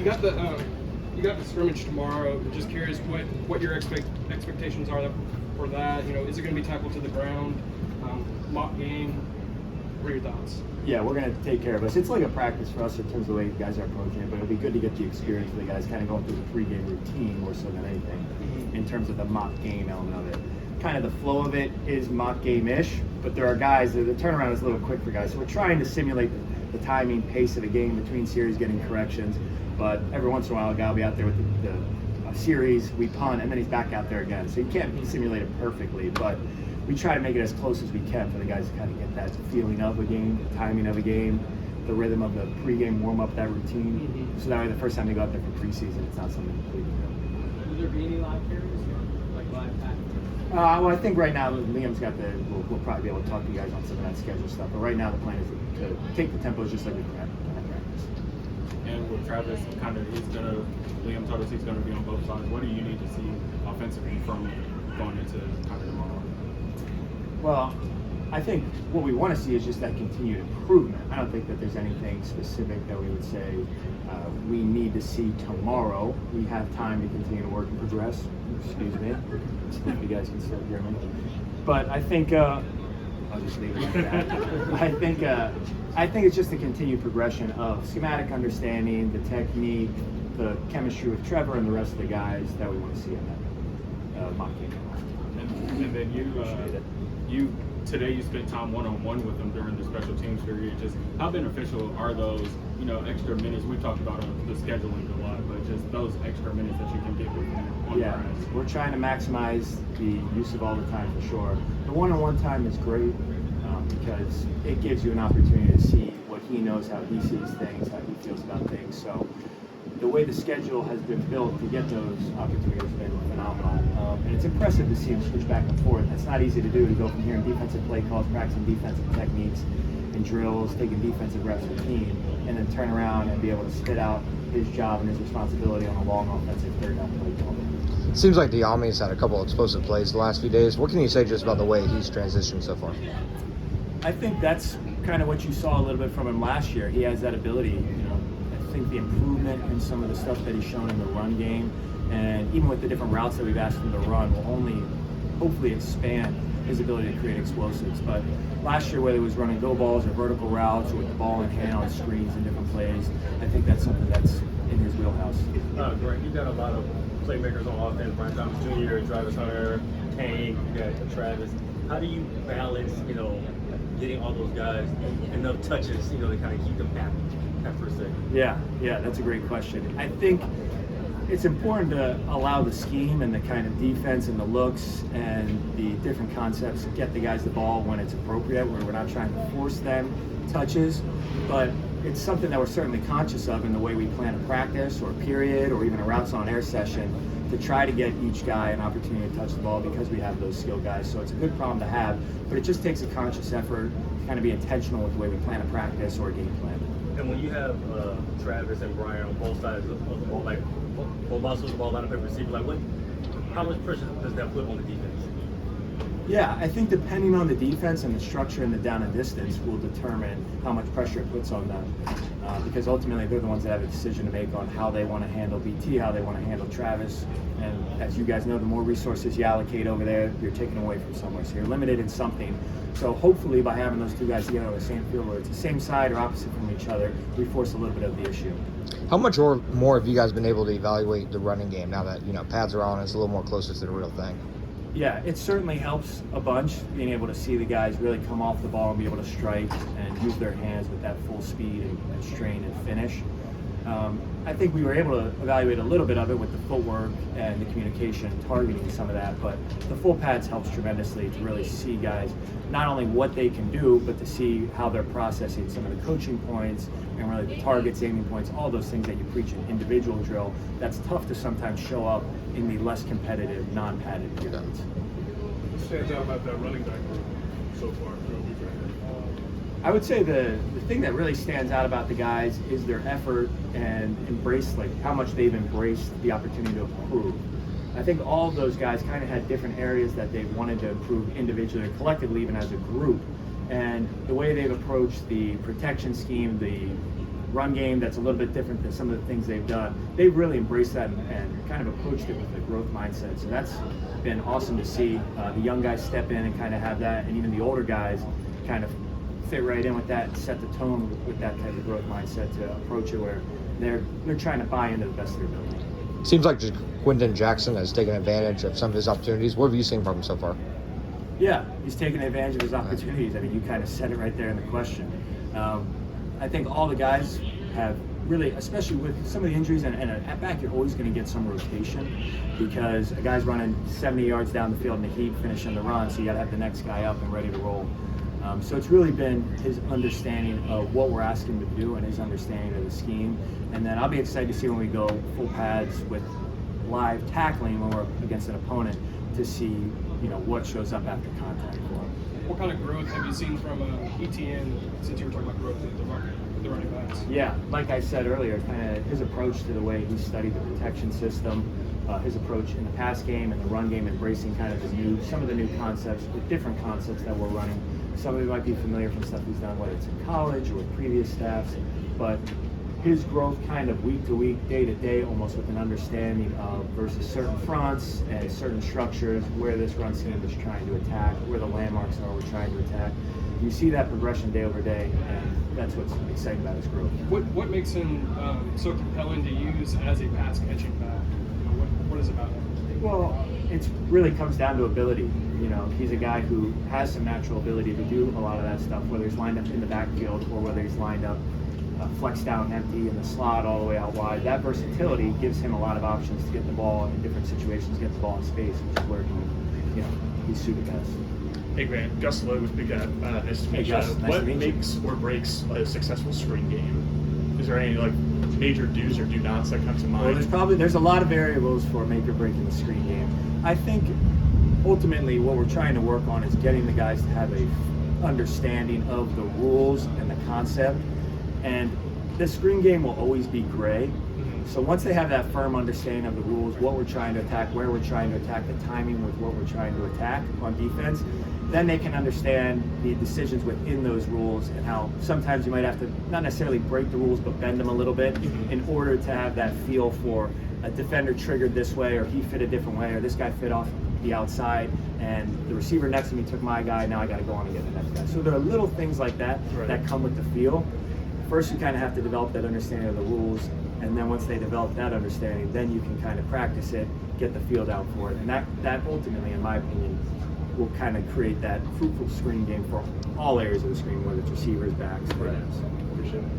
You got the scrimmage tomorrow. Just curious what your expectations are for that. You know, is it going to be tackled to the ground? Mock game. What are your thoughts? Yeah, we're going to take care of us. It's like a practice for us in terms of the way guys are approaching it, but it'll be good to get the experience for the guys kind of going through the pregame routine more so than anything in terms of the mock game element of it. Kind of the flow of it is mock game-ish, but there are guys, the turnaround is a little quick for guys. So we're trying to simulate the timing, pace of the game between series, getting corrections. But every once in a while, a guy will be out there with the series, we punt, and then he's back out there again. So you can't simulate it perfectly, but we try to make it as close as we can for the guys to kind of get that feeling of a game, the timing of a game, the rhythm of the pregame warm-up, that routine. So that way the first time they go out there for preseason, it's not something completely new. Will there be any live carries or like live package? Well, I think right now Liam's got we'll probably be able to talk to you guys on some of that schedule stuff. But right now the plan is to take the tempos just like we practice. And with Travis, Liam told us he's gonna be on both sides. What do you need to see offensively from going into kind of tomorrow? Well, I think what we want to see is just that continued improvement. I don't think that there's anything specific that we would say we need to see tomorrow. We have time to continue to work and progress. Excuse me. If you guys can still hear me. But I think I'll just leave it like that. I think it's just a continued progression of schematic understanding, the technique, the chemistry with Trevor and the rest of the guys that we want to see in that mock game. And then today you spent time one-on-one with them during the special teams period. Just how beneficial are those, extra minutes? We talked about the scheduling a lot, but just those extra minutes that you can get with them on the grass. We're trying to maximize the use of all the time for sure. The one-on-one time is great because it gives you an opportunity to see what he knows, how he sees things, how he feels about things. So the way the schedule has been built to get those opportunities has been phenomenal. And it's impressive to see him switch back and forth. It's not easy to do, to go from hearing defensive play calls, practicing defensive techniques and drills, taking defensive reps with team, and then turn around and be able to spit out his job and his responsibility on a long offensive third down play call. It seems like Diami's had a couple of explosive plays the last few days. What can you say just about the way he's transitioned so far? I think that's kind of what you saw a little bit from him last year. He has that ability, I think the improvement in some of the stuff that he's shown in the run game, and even with the different routes that we've asked him to run, will only hopefully expand his ability to create explosives. But last year, whether he was running go balls or vertical routes or with the ball in hand on screens and different plays, I think that's something that's in his wheelhouse. Greg, you've got a lot of playmakers on offense, Brian Thomas Jr., Travis Hunter, Tank, you got Travis. How do you balance, getting all those guys enough touches, to kind of keep them happy? Per se? Yeah, that's a great question. I think it's important to allow the scheme and the kind of defense and the looks and the different concepts to get the guys the ball when it's appropriate, where we're not trying to force them touches, but it's something that we're certainly conscious of in the way we plan a practice or a period or even a routes on air session to try to get each guy an opportunity to touch the ball because we have those skilled guys. So it's a good problem to have, but it just takes a conscious effort to kind of be intentional with the way we plan a practice or a game plan. And when you have Travis and Brian on both sides of the ball, like both sides of the ball, line up every receiver, how much pressure does that put on the defense? Yeah, I think depending on the defense and the structure and the down and distance will determine how much pressure it puts on them. Because ultimately they're the ones that have a decision to make on how they want to handle BT, how they want to handle Travis. And as you guys know, the more resources you allocate over there, you're taking away from somewhere. So you're limited in something. So hopefully by having those two guys together on the same field, where it's the same side or opposite from each other, we force a little bit of the issue. How much or more have you guys been able to evaluate the running game now that, pads are on and it's a little more closer to the real thing? Yeah, it certainly helps a bunch being able to see the guys really come off the ball and be able to strike and use their hands with that full speed and strain and finish. I think we were able to evaluate a little bit of it with the footwork and the communication, targeting some of that, but the full pads helps tremendously to really see guys, not only what they can do, but to see how they're processing some of the coaching points and really the targets, aiming points, all those things that you preach in individual drill. That's tough to sometimes show up in the less competitive, non-padded periods. What stands out about that running back group so far? I would say the thing that really stands out about the guys is their effort and embrace, how much they've embraced the opportunity to improve. I think all of those guys kind of had different areas that they wanted to improve individually or collectively, even as a group. And the way they've approached the protection scheme, the run game that's a little bit different than some of the things they've done. They've really embraced that and kind of approached it with a growth mindset. So that's been awesome to see. The young guys step in and kind of have that, and even the older guys kind of fit right in with that and set the tone with that type of growth mindset to approach it where they're trying to buy into the best of their ability. Seems like Quinton Jackson has taken advantage of some of his opportunities. What have you seen from him so far? Yeah, he's taking advantage of his opportunities. I mean, you kind of said it right there in the question. I think all the guys have really, especially with some of the injuries, and at back you're always going to get some rotation because a guy's running 70 yards down the field in the heat, finishing the run, so you got to have the next guy up and ready to roll. So it's really been his understanding of what we're asking him to do and his understanding of the scheme. And then I'll be excited to see when we go full pads with live tackling when we're against an opponent to see, what shows up after contact for him. What kind of growth have you seen from ETN since you were talking about growth with the running backs? Yeah, like I said earlier, kind of his approach to the way he studied the protection system, his approach in the pass game and the run game, embracing kind of some of the new concepts, the different concepts that we're running. Some of it might be familiar from stuff he's done, whether it's in college or with previous staffs, but his growth kind of week to week, day to day, almost with an understanding of versus certain fronts and certain structures, where this run scheme is trying to attack, where the landmarks are we're trying to attack. You see that progression day over day, and that's what's exciting about his growth. What makes him so compelling to use as a pass catching back? What is it about him? Well, it really comes down to ability. He's a guy who has some natural ability to do a lot of that stuff, whether he's lined up in the backfield or whether he's lined up flexed out empty in the slot all the way out wide. That versatility gives him a lot of options to get the ball in different situations, get the ball in space, which is where he's suited best. Hey Grant, Gus Lowe with Big Guy. Nice to meet you. Gus, nice What to meet you. makes or breaks a successful screen game? Is there any major do's or do nots that come to mind? Well, there's a lot of variables for make or break in the screen game. I think ultimately what we're trying to work on is getting the guys to have a understanding of the rules and the concept. And the screen game will always be gray. So once they have that firm understanding of the rules, what we're trying to attack, where we're trying to attack, the timing with what we're trying to attack on defense, then they can understand the decisions within those rules and how sometimes you might have to not necessarily break the rules but bend them a little bit in order to have that feel for a defender triggered this way, or he fit a different way, or this guy fit off the outside and the receiver next to me took my guy, now I got to go on and get the next guy. So there are little things like that that come with the feel. First, you kind of have to develop that understanding of the rules, and then once they develop that understanding, then you can kind of practice it, get the field out for it, and that ultimately, in my opinion, will kind of create that fruitful screen game for all areas of the screen, whether it's receivers, backs, tight ends. Appreciate it.